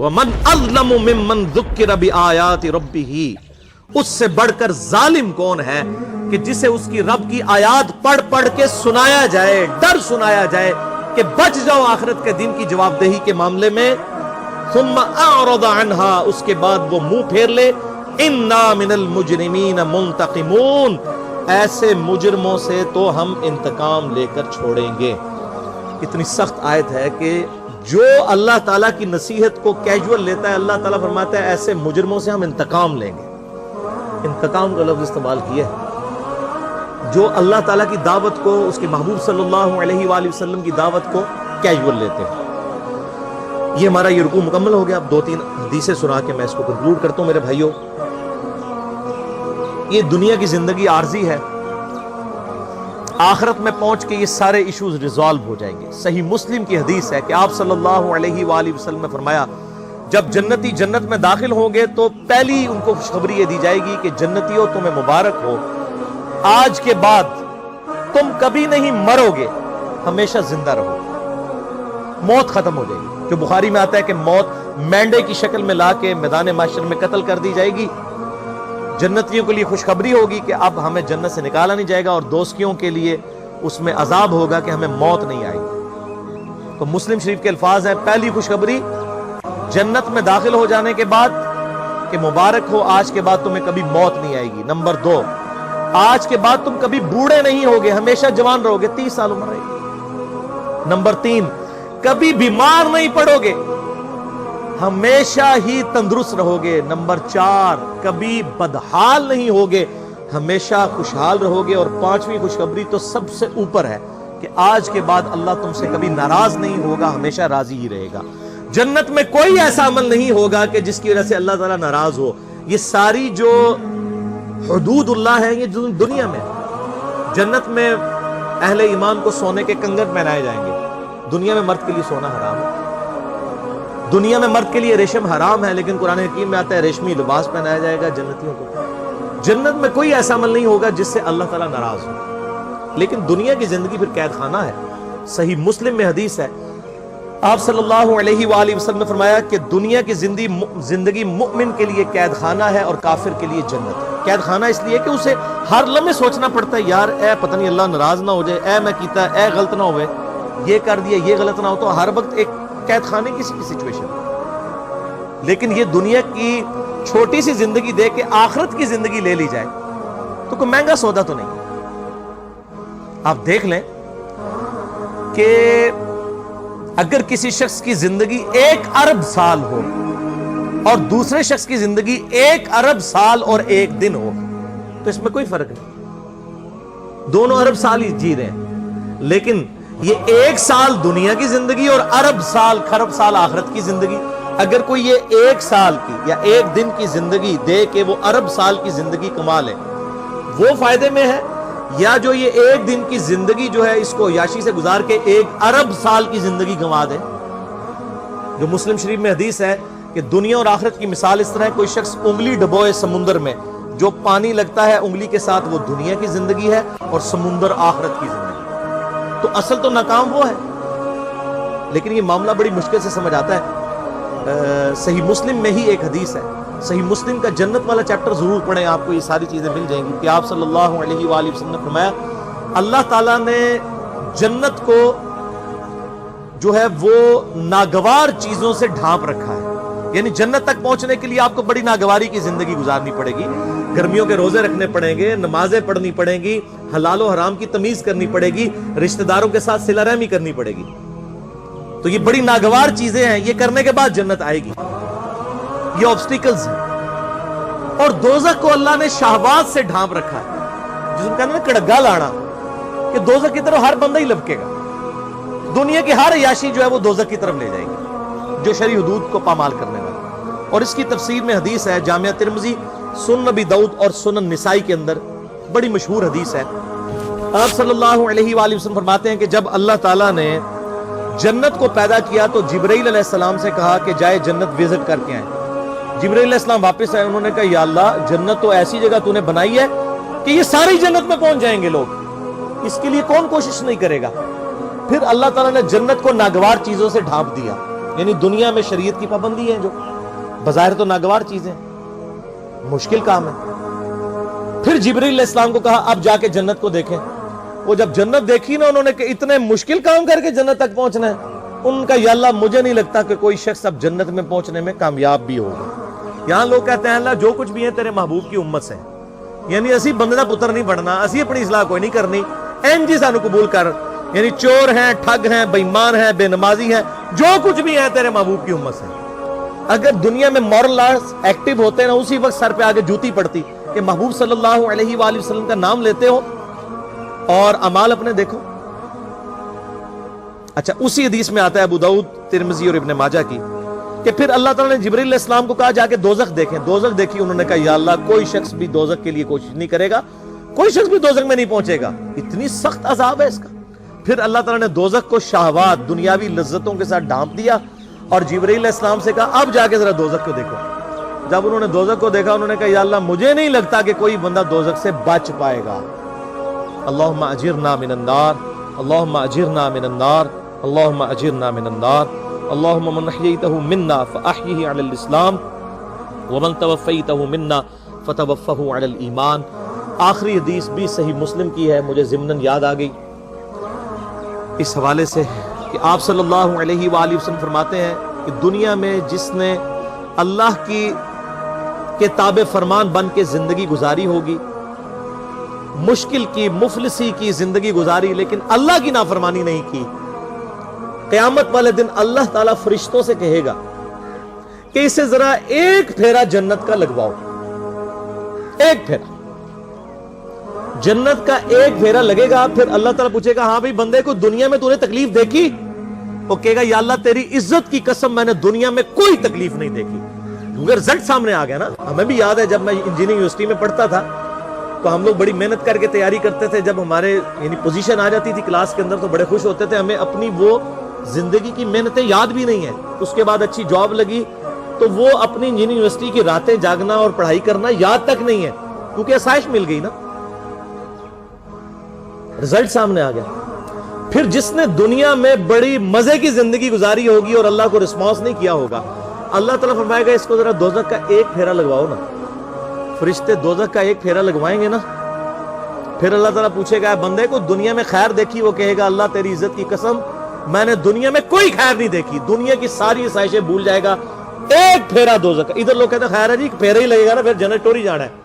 वमन अज़लमु मिम्मन ज़ुक्किर बिआयाति रब्बिही, उससे बढ़कर जालिम कौन है कि जिसे उसकी रब की आयात पढ़ पढ़ के सुनाया जाए, डर सुनाया जाए कि बच जाओ आखिरत के दिन की जवाबदेही के मामले में। सुम्मा अअरद अन्हा, उसके बाद वो मुंह फेर ले। इन्ना मिनल मुजरिमीन मुंतकिमून, ऐसे मुजरमों से तो हम इंतकाम लेकर छोड़ेंगे। इतनी सख्त आयत है कि जो अल्लाह ताला की नसीहत को कैजुअल लेता है, अल्लाह ताला फरमाता है ऐसे मुजरमों से हम इंतकाम लेंगे। इंतकाम का लफ्ज़ इस्तेमाल किया है। जो अल्लाह ताला की दावत को, उसके महबूब सल्लल्लाहु अलैहि वसल्लम की दावत को कैजुअल लेते हैं। ये हमारा ये रुकू मुकम्मल हो गया। अब 2-3 हदीसें सुना के मैं इसको कंक्लूड करता हूं। मेरे भाइयों, ये दुनिया की जिंदगी आर्जी है, आखिरत में पहुंच के ये सारे इश्यूज रिजॉल्व हो जाएंगे। सही मुस्लिम की हदीस है कि आप सल्लल्लाहु अलैहि वसल्लम ने फरमाया, जब जन्नती जन्नत में दाखिल होंगे तो पहली उनको खुशखबरी ये दी जाएगी कि जन्नतियों तुम्हें मुबारक हो, आज के बाद तुम कभी नहीं मरोगे, हमेशा जिंदा रहोगे। मौत खत्म हो जाएगी। जो बुखारी में आता है कि मौत मेंढे की शक्ल में लाके मैदान माशर में कत्ल कर दी जाएगी। जन्नतियों के लिए खुशखबरी होगी कि अब हमें जन्नत से निकाला नहीं जाएगा, और दोस्तियों के लिए उसमें अजाब होगा कि हमें मौत नहीं आएगी। तो मुस्लिम शरीफ के अल्फाज हैं, पहली खुशखबरी जन्नत में दाखिल हो जाने के बाद कि मुबारक हो, आज के बाद तुम्हें कभी मौत नहीं आएगी। नंबर 2, आज के बाद तुम कभी बूढ़े नहीं होगे, हमेशा जवान रहोगे, 30 साल उम्र रहेगी। नंबर 3, कभी बीमार नहीं पड़ोगे, हमेशा ही तंदुरुस्त रहोगे। नंबर 4, कभी बदहाल नहीं होगे, हमेशा खुशहाल रहोगे। और 5वीं खुशखबरी तो सबसे ऊपर है कि आज के बाद अल्लाह तुमसे कभी नाराज नहीं होगा, हमेशा राजी ही रहेगा। जन्नत में कोई ऐसा अमल नहीं होगा कि जिसकी वजह से अल्लाह ताला नाराज हो। ये सारी जो हुदूदुल्लाह है ये दुनिया में, जन्नत में अहले ईमान को सोने के कंगन पहनाए जाएंगे। दुनिया में मर्द के लिए सोना हराम है, दुनिया में मर्द के लिए रेशम हराम है, लेकिन कुरान हकीम में आता है रेशमी लिबास पहनाया जाएगा जन्नतियों को। जन्नत में कोई ऐसा अमल नहीं होगा जिससे अल्लाह ताला नाराज हो। लेकिन दुनिया की जिंदगी फिर कैद खाना है। सही मुस्लिम में हदीस है, आप सल्लल्लाहु अलैहि वसल्लम ने फरमाया कि दुनिया की जिंदगी मुमिन के लिए कैद खाना है और काफिर के लिए जन्नत है। कैद खाना इसलिए कि उसे हर लम्हे सोचना पड़ता है, यार ए पता नहीं अल्लाह नाराज ना हो जाए, ए मैं कीता ए गलत ना हो, ये कर दिया ये गलत ना हो। तो हर वक्त एक कैद खाने की सिचुएशन। लेकिन ये दुनिया की छोटी सी जिंदगी दे के आखिरत की जिंदगी ले ली जाए तो कोई महंगा सौदा तो नहीं। आप देख लें कि अगर किसी शख्स की जिंदगी 1 अरब साल हो और दूसरे शख्स की जिंदगी 1 अरब साल और 1 दिन हो, तो इसमें कोई फर्क नहीं, दोनों अरब साल ही जी रहे हैं। लेकिन ये 1 साल दुनिया की जिंदगी और अरब साल खरब साल आखिरत की जिंदगी, अगर कोई ये 1 साल की या 1 दिन की जिंदगी दे के वो अरब साल की जिंदगी कमा ले, वो फायदे में है, या जो ये 1 दिन की जिंदगी जो है इसको याशी से गुजार के 1 अरब साल की जिंदगी गंवा दे। जो मुस्लिम शरीफ में हदीस है कि दुनिया और आखिरत की मिसाल इस तरह है, कोई शख्स उंगली डबोए समुंदर में, जो पानी लगता है उंगली के साथ वो दुनिया की जिंदगी है और समुंदर आखिरत की जिंदगी। तो असल तो नाकाम वो है, लेकिन ये मामला बड़ी मुश्किल से समझ आता है। सही मुस्लिम में ही एक हदीस है, सही मुस्लिम का जन्नत वाला चैप्टर जरूर पढ़ें, आपको ये सारी चीजें मिल जाएंगी कि आप सल्लल्लाहु अलैहि वसल्लम ने फरमाया, अल्लाह ताला ने जन्नत को जो है वो नागवार चीजों से ढांप रखा है। यानी जन्नत तक पहुंचने के लिए आपको बड़ी नागवारी की जिंदगी गुजारनी पड़ेगी, गर्मियों के रोजे रखने पड़ेंगे, नमाजें पढ़नी पड़ेंगी, हलाल और हराम की तमीज करनी पड़ेगी, रिश्तेदारों के साथ सिला रहमी करनी पड़ेगी। तो ये बड़ी नागवार चीजें हैं, ये करने के बाद जन्नत आएगी। ये ऑब्स्टिकल्स हैं। और दोज़ख को अल्लाह ने शहवाज से ढांप रखा है, जिसको कहते हैं कड़गा लाना, कि दोज़ख की तरफ हर बंदा ही लपकेगा, दुनिया की हर याशी जो है वो दोज़ख की तरफ ले जाएगी, जो शरी हुदूद को पामाल करने वाला। और इसकी तफसीर में हदीस है जामिया तिरमिज़ी, सुनन नबी दाऊद और सुनन निसाई के अंदर बड़ी मशहूर हदीस है। आप सल्लल्लाहु अलैहि वसल्लम फरमाते हैं कि जब अल्लाह ताला ने जन्नत को पैदा किया तो जिब्राइल अलैहिस्सलाम से कहा कि जाए जन्नत विजिट करके आए। जिब्राइल अलैहिस्सलाम वापस आए, उन्होंने कहा या अल्लाह, जन्नत तो ऐसी जगह तूने बनाई है कि ये सारी जन्नत में पहुंच जाएंगे लोग, इसके लिए कौन कोशिश नहीं करेगा। फिर अल्लाह ताला ने जन्नत को नागवार चीजों से ढांप दिया, یعنی دنیا میں شریعت کی پابندی ہے جو بظاہر تو ناگوار چیزیں، مشکل کام ہے۔ پھر جبریل علیہ السلام کو کہا اب جا کے جنت کو دیکھیں۔ وہ جب جنت دیکھی نا انہوں نے کہ اتنے مشکل کام کر کے جنت تک پہنچنا ہے، ان کا یا اللہ مجھے نہیں لگتا کہ کوئی شخص اب جنت میں پہنچنے میں کامیاب بھی ہوگا۔ یہاں لوگ کہتے ہیں اللہ جو کچھ بھی ہے تیرے محبوب کی امت سے، یعنی اسی بندے دا پتر نہیں بننا، اسی اپنی اصلاح کوئی نہیں کرنی، این جی سانو قبول کر، یعنی چور ہیں، ٹھگ ہیں، بے ایمان ہیں، بے نمازی ہیں، جو کچھ بھی ہے تیرے محبوب کی امت سے۔ اگر دنیا میں مورل لاز ایکٹیو ہوتے نا اسی وقت سر پہ آگے جوتی پڑتی کہ محبوب صلی اللہ علیہ وآلہ وسلم کا نام لیتے ہو اور اعمال اپنے دیکھو۔ اچھا اسی حدیث میں آتا ہے ابو داؤد، ترمذی اور ابن ماجہ کی کہ پھر اللہ تعالیٰ نے جبریل علیہ السلام کو کہا جا کے دوزخ دیکھیں۔ دوزخ دیکھی، انہوں نے کہا یا اللہ کوئی شخص بھی دوزخ کے لیے کوشش نہیں کرے گا، کوئی شخص بھی دوزخ میں نہیں پہنچے گا، اتنی سخت عذاب ہے اس کا۔ پھر اللہ تعالیٰ نے دوزخ کو شہوات دنیاوی لذتوں کے ساتھ ڈھانپ دیا اور جبریل علیہ السلام سے کہا اب جا کے ذرا دوزخ کو دیکھو۔ جب انہوں نے دوزخ کو دیکھا انہوں نے کہا یا اللہ مجھے نہیں لگتا کہ کوئی بندہ دوزخ سے بچ پائے گا۔ اللہم اجرنا من النار، اللہم اجرنا من النار، اللہم اجرنا من النار، اللہم من احییتہ منا فاحیہ علی الاسلام ومن توفیتہ منا فتوفہ علی الایمان۔ آخری حدیث بھی صحیح مسلم کی ہے، مجھے ضمناً یاد آ گئی اس حوالے سے کہ آپ صلی اللہ علیہ وآلہ وسلم فرماتے ہیں کہ دنیا میں جس نے اللہ کی کتاب فرمان بن کے زندگی گزاری ہوگی، مشکل کی مفلسی کی زندگی گزاری لیکن اللہ کی نافرمانی نہیں کی، قیامت والے دن اللہ تعالیٰ فرشتوں سے کہے گا کہ اسے ذرا ایک پھیرا جنت کا لگواؤ، ایک پھیرا جنت کا ایک پھیرا لگے گا۔ پھر اللہ تعالیٰ پوچھے گا ہاں بھائی بندے کو دنیا میں تو نے تکلیف دیکھی؟ وہ کہے گا یا اللہ تیری عزت کی قسم میں نے دنیا میں کوئی تکلیف نہیں دیکھی، کیونکہ رزلٹ سامنے آ گیا نا۔ ہمیں بھی یاد ہے جب میں انجینئرنگ یونیورسٹی میں پڑھتا تھا تو ہم لوگ بڑی محنت کر کے تیاری کرتے تھے، جب ہمارے یعنی پوزیشن آ جاتی تھی کلاس کے اندر تو بڑے خوش ہوتے تھے، ہمیں اپنی وہ زندگی کی محنتیں یاد بھی نہیں ہیں۔ اس کے بعد اچھی جاب لگی تو وہ اپنی انجینئرنگ یونیورسٹی کی راتیں جاگنا اور پڑھائی کرنا یاد تک نہیں ہے، کیونکہ آسائش مل گئی نا، رزلٹ سامنے آ گیا۔ پھر جس نے دنیا میں بڑی مزے کی زندگی گزاری ہوگی اور اللہ کو رسپانس نہیں کیا ہوگا، اللہ تعالیٰ فرمائے گا اس کو ذرا دوزخ کا ایک پھیرا لگواؤ نا۔ فرشتے دوزخ کا ایک پھیرا لگوائیں گے نا، پھر اللہ تعالیٰ پوچھے گا بندے کو دنیا میں خیر دیکھی؟ وہ کہے گا اللہ تیری عزت کی قسم میں نے دنیا میں کوئی خیر نہیں دیکھی، دنیا کی ساری آسائشیں بھول جائے گا، ایک پھیرا دوزخ کا۔ ادھر لوگ کہتے ہیں خیر ہے جی پھیرا ہی لگے گا نا، پھر جنت ٹوری جانا ہے۔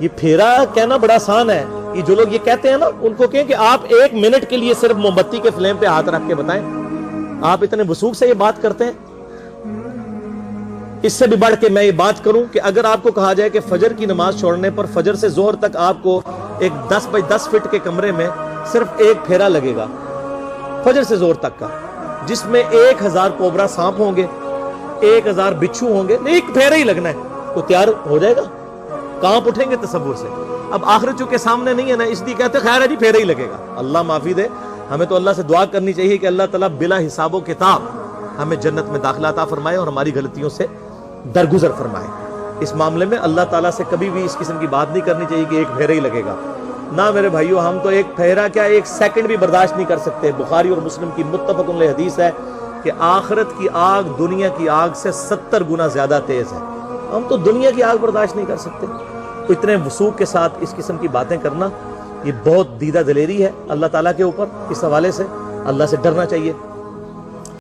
یہ پھیرا کہنا بڑا آسان ہے، یہ جو لوگ یہ کہتے ہیں نا ان کو کہیں کہ آپ ایک منٹ کے لیے صرف موم بتی کے فلیم پہ ہاتھ رکھ کے بتائیں، آپ اتنے وثوق سے یہ بات کرتے ہیں۔ اس سے بھی بڑھ کے میں یہ بات کروں کہ اگر آپ کو کہا جائے کہ فجر کی نماز چھوڑنے پر فجر سے ظہر تک آپ کو ایک 10 بائی 10 فٹ کے کمرے میں صرف ایک پھیرا لگے گا فجر سے ظہر تک کا، جس میں 1000 کوبرا سانپ ہوں گے، 1000 بچھو ہوں گے، ایک پھیرا ہی لگنا ہے تو تیار ہو جائے گا؟ کانپ اٹھیں گے تصور سے۔ اب آخرت چونکہ سامنے نہیں ہے نا، اس لیے کہتے خیر ہے جی پھیرا ہی لگے گا۔ اللہ معافی دے، ہمیں تو اللہ سے دعا کرنی چاہیے کہ اللہ تعالیٰ بلا حساب و کتاب ہمیں جنت میں داخلہ عطا فرمائے اور ہماری غلطیوں سے درگزر فرمائے۔ اس معاملے میں اللہ تعالیٰ سے کبھی بھی اس قسم کی بات نہیں کرنی چاہیے کہ ایک پھیرا ہی لگے گا۔ نہ میرے بھائیو، ہم تو ایک پھیرا کیا ایک سیکنڈ بھی برداشت نہیں کر سکتے۔ بخاری اور مسلم کی متفق علیہ حدیث ہے کہ آخرت کی آگ دنیا کی آگ سے 70 گنا زیادہ تیز ہے، ہم تو دنیا کی آگ برداشت نہیں کر سکتے۔ اتنے وثوق کے ساتھ اس قسم کی باتیں کرنا یہ بہت دیدہ دلیری ہے اللہ تعالیٰ کے اوپر۔ اس حوالے سے اللہ سے ڈرنا چاہیے۔